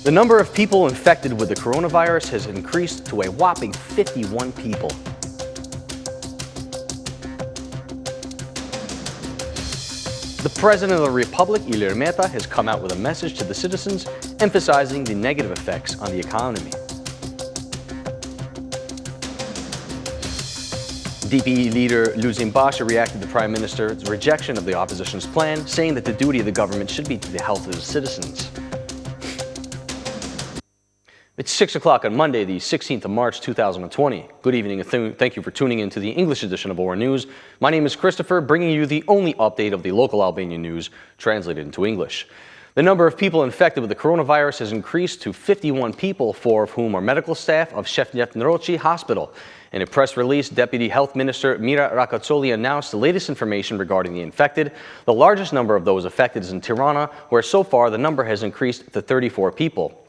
The number of people infected with the coronavirus has increased to a whopping 51 people. The President of the Republic, Ilir Meta, has come out with a message to the citizens emphasizing the negative effects on the economy. DP leader Luzin Basha reacted to the Prime Minister's rejection of the opposition's plan, saying that the duty of the government should be to the health of the citizens. It's 6 o'clock on Monday, the 16th of March, 2020. Good evening and thank you for tuning in to the English edition of Ora News. My name is Christopher, bringing you the only update of the local Albanian news translated into English. The number of people infected with the coronavirus has increased to 51 people, 4 of whom are medical staff of Shefqet Hospital. In a press release, Deputy Health Minister Mira Rakatsoli announced the latest information regarding the infected. The largest number of those affected is in Tirana, where so far the number has increased to 34 people.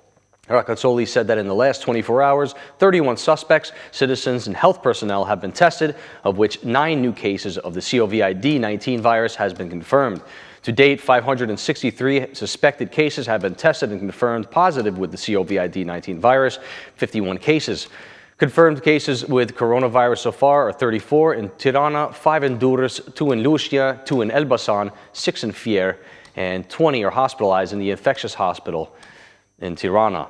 Rakatsoli said that in the last 24 hours, 31 suspects, citizens, and health personnel have been tested, of which 9 new cases of the COVID-19 virus has been confirmed. To date, 563 suspected cases have been tested and confirmed positive with the COVID-19 virus, 51 cases. Confirmed cases with coronavirus so far are 34 in Tirana, 5 in Durrës, 2 in Lushnia, 2 in Elbasan, 6 in Fier, and 20 are hospitalized in the infectious hospital in Tirana.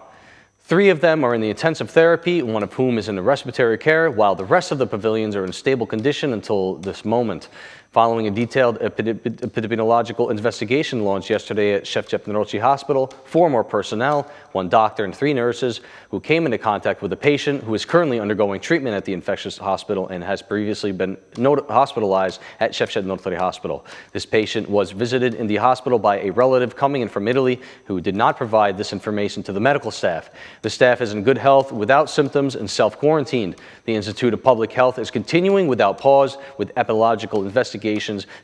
3 of them are in the intensive therapy, 1 of whom is in the respiratory care, while the rest of the pavilions are in stable condition until this moment. Following a detailed epidemiological investigation launched yesterday at Shefqet Hospital, 4 more personnel, 1 doctor and 3 nurses who came into contact with a patient who is currently undergoing treatment at the infectious hospital and has previously been hospitalized at Shefqet Hospital. This patient was visited in the hospital by a relative coming in from Italy who did not provide this information to the medical staff. The staff is in good health without symptoms and self-quarantined. The Institute of Public Health is continuing without pause with epidemiological investigations,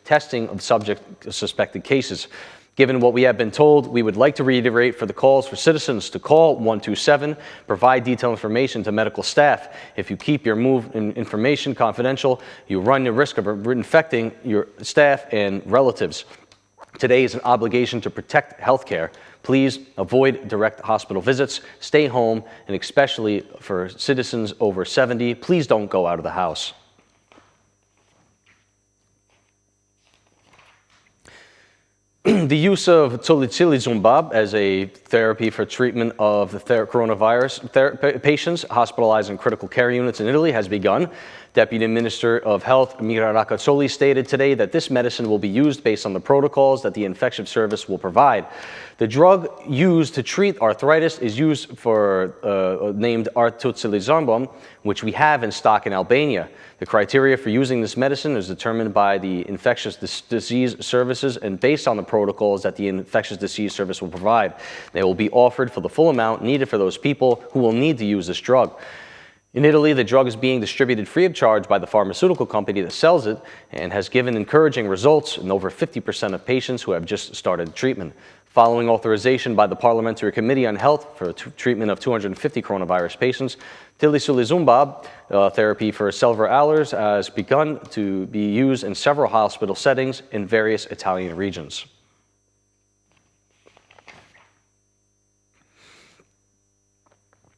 testing of suspected cases. Given what we have been told, we would like to reiterate for the calls for citizens to call 127, provide detailed information to medical staff. If you keep your information confidential, you run the risk of infecting your staff and relatives. Today is an obligation to protect healthcare. Please avoid direct hospital visits, stay home, and especially for citizens over 70, please don't go out of the house. The use of tocilizumab as a therapy for treatment of the coronavirus patients hospitalized in critical care units in Italy has begun. Deputy Minister of Health Mira Rakatsoli stated today that this medicine will be used based on the protocols that the infectious service will provide. The drug used to treat arthritis is used for named tocilizumab, which we have in stock in Albania. The criteria for using this medicine is determined by the infectious disease services and based on the protocols that the infectious disease service will provide. They will be offered for the full amount needed for those people who will need to use this drug. In Italy, the drug is being distributed free of charge by the pharmaceutical company that sells it and has given encouraging results in over 50% of patients who have just started treatment. Following authorization by the Parliamentary Committee on Health for treatment of 250 coronavirus patients, tocilizumab therapy for several hours has begun to be used in several hospital settings in various Italian regions.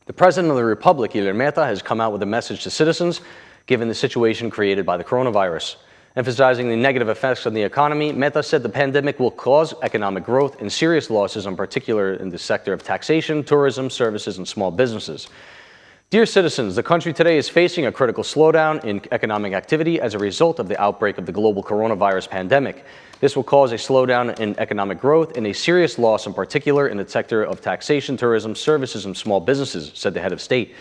The President of the Republic, Ilir Meta, has come out with a message to citizens given the situation created by the coronavirus. Emphasizing the negative effects on the economy, Meta said the pandemic will cause economic growth and serious losses, in particular in the sector of taxation, tourism, services, and small businesses. Dear citizens, the country today is facing a critical slowdown in economic activity as a result of the outbreak of the global coronavirus pandemic. This will cause a slowdown in economic growth and a serious loss, in particular in the sector of taxation, tourism, services, and small businesses, said the head of state.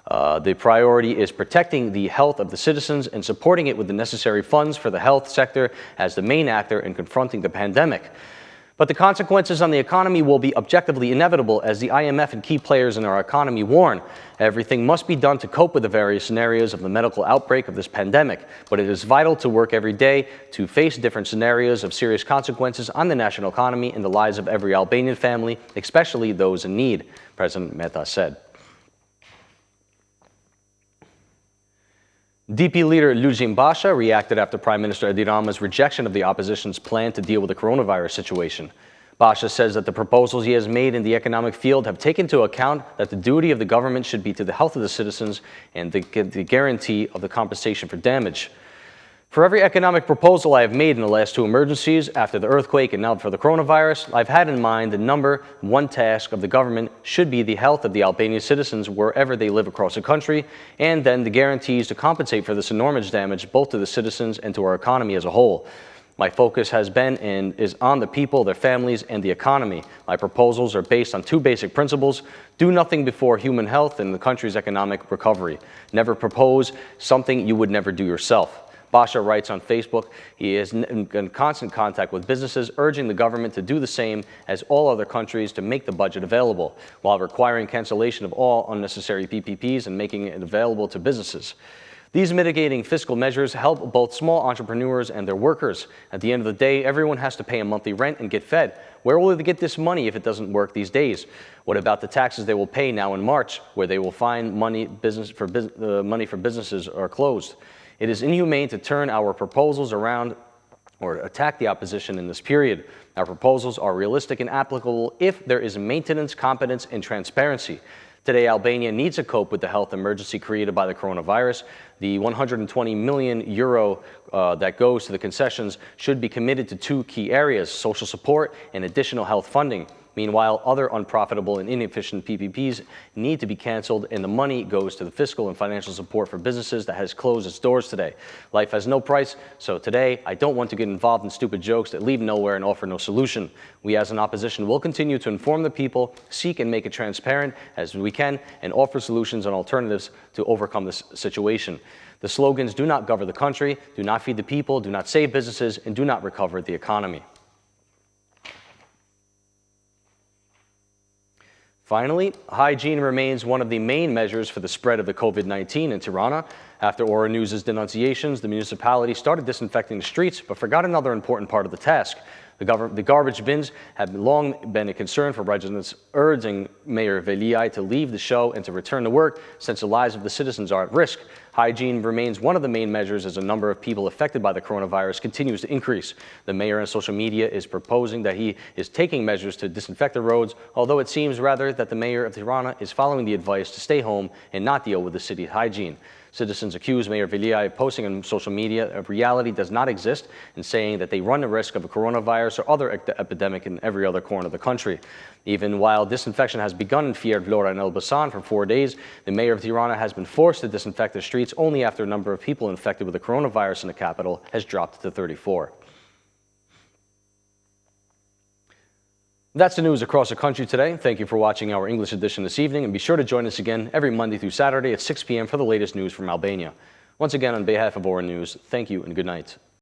The priority is protecting the health of the citizens and supporting it with the necessary funds for the health sector as the main actor in confronting the pandemic. But the consequences on the economy will be objectively inevitable, as the IMF and key players in our economy warn. Everything must be done to cope with the various scenarios of the medical outbreak of this pandemic, but it is vital to work every day to face different scenarios of serious consequences on the national economy and the lives of every Albanian family, especially those in need, President Meta said. DP leader Luzin Basha reacted after Prime Minister Edi Rama's rejection of the opposition's plan to deal with the coronavirus situation. Basha says that the proposals he has made in the economic field have taken into account that the duty of the government should be to the health of the citizens and the guarantee of the compensation for damage. For every economic proposal I have made in the last two emergencies, after the earthquake and now for the coronavirus, I've had in mind the number one task of the government should be the health of the Albanian citizens wherever they live across the country, and then the guarantees to compensate for this enormous damage both to the citizens and to our economy as a whole. My focus has been and is on the people, their families, and the economy. My proposals are based on two basic principles: do nothing before human health and the country's economic recovery. Never propose something you would never do yourself. Basha writes on Facebook he is in constant contact with businesses, urging the government to do the same as all other countries to make the budget available, while requiring cancellation of all unnecessary PPPs and making it available to businesses. These mitigating fiscal measures help both small entrepreneurs and their workers. At the end of the day, everyone has to pay a monthly rent and get fed. Where will they get this money if it doesn't work these days? What about the taxes they will pay now in March, where they will find money for businesses are closed? It is inhumane to turn our proposals around or attack the opposition in this period. Our proposals are realistic and applicable if there is maintenance, competence, and transparency. Today, Albania needs to cope with the health emergency created by the coronavirus. The €120 million that goes to the concessions should be committed to two key areas: social support and additional health funding. Meanwhile, other unprofitable and inefficient PPPs need to be canceled, and the money goes to the fiscal and financial support for businesses that has closed its doors today. Life has no price, so today I don't want to get involved in stupid jokes that lead nowhere and offer no solution. We as an opposition will continue to inform the people, seek and make it transparent as we can, and offer solutions and alternatives to overcome this situation. The slogans "do not govern the country," "do not feed the people," "do not save businesses," and "do not recover the economy." Finally, hygiene remains one of the main measures for the spread of the COVID-19 in Tirana. After Ora News' denunciations, the municipality started disinfecting the streets, but forgot another important part of the task. The garbage bins have long been a concern for residents, urging Mayor Veliaj to leave the show and to return to work, since the lives of the citizens are at risk. Hygiene remains one of the main measures as the number of people affected by the coronavirus continues to increase. The mayor on social media is proposing that he is taking measures to disinfect the roads, although it seems rather that the mayor of Tirana is following the advice to stay home and not deal with the city's hygiene. Citizens accuse Mayor Veliaj of posting on social media of reality does not exist and saying that they run the risk of a coronavirus or other epidemic in every other corner of the country. Even while disinfection has begun in TV Ora and Elbasan for 4 days, the mayor of Tirana has been forced to disinfect the streets only after a number of people infected with the coronavirus in the capital has dropped to 34. That's the news across the country today. Thank you for watching our English edition this evening, and be sure to join us again every Monday through Saturday at 6 p.m. for the latest news from Albania. Once again, on behalf of Ora News, thank you and good night.